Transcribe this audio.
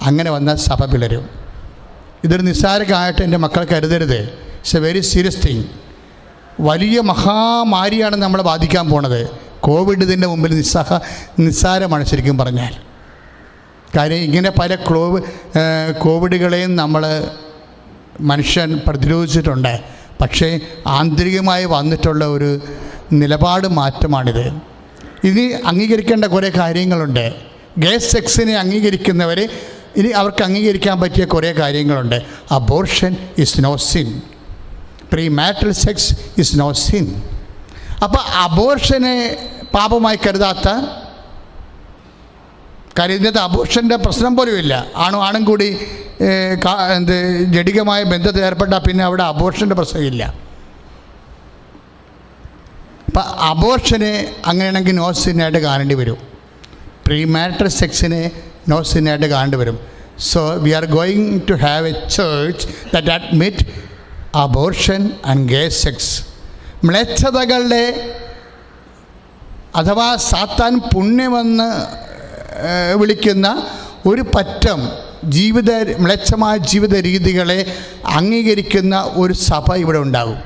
അങ്ങനെ വന്ന സഭ പിളരും. ഇതൊരു നിസ്സാരമായിട്ട് എൻ്റെ മക്കൾ കരുതരുത്. It's A very serious thing. വലിയ മഹാമാരിയാണ് നമ്മളെ ബാധിക്കാൻ പോണത്. കോവിഡ് ഇതിൻ്റെ മുമ്പിൽ നിസ്സാരമാണ് ശരിക്കും പറഞ്ഞാൽ. കാര്യം ഇങ്ങനെ പല കോവിഡുകളെയും മനുഷ്യൻ പ്രതിരോധിച്ചിട്ടുണ്ട്. പക്ഷേ ആന്തരികമായി വന്നിട്ടുള്ള ഒരു നിലപാട് മാറ്റമാണിത്. ഇനി അംഗീകരിക്കേണ്ട കുറേ കാര്യങ്ങളുണ്ട്. ഗേ സെക്സിനെ അംഗീകരിക്കുന്നവർ ഇനി അവർക്ക് അംഗീകരിക്കാൻ പറ്റിയ കുറേ കാര്യങ്ങളുണ്ട്. Abortion is no sin, premarital sex is no sin. അപ്പോൾ അബോർഷനെ പാപമായി കരുതാത്ത കാര്യം ഇന്നത്തെ അബോർഷൻ്റെ പ്രശ്നം പോലുമില്ല. ആണും കൂടി ജഡികമായ ബന്ധത്തിൽ ഏർപ്പെട്ടാൽ പിന്നെ അവിടെ അബോർഷൻ്റെ പ്രശ്നമില്ല. അപ്പം അബോർഷനെ അങ്ങനെയാണെങ്കിൽ നോ സിന്നായിട്ട് കാണേണ്ടി വരും. പ്രീമാരിറ്റൽ സെക്സിനെ നോ സിന്നായിട്ട് കാണേണ്ടി വരും. So we are going to have a church that admit abortion and gay sex. മ്ലേച്ഛതകളുടെ അഥവാ സാത്താൻ പുണ്യമെന്ന് വിളിക്കുന്ന ഒരു പറ്റം മ്ലേച്ഛമായ ജീവിത രീതികളെ അംഗീകരിക്കുന്ന ഒരു സഭ ഇവിടെ ഉണ്ടാകും.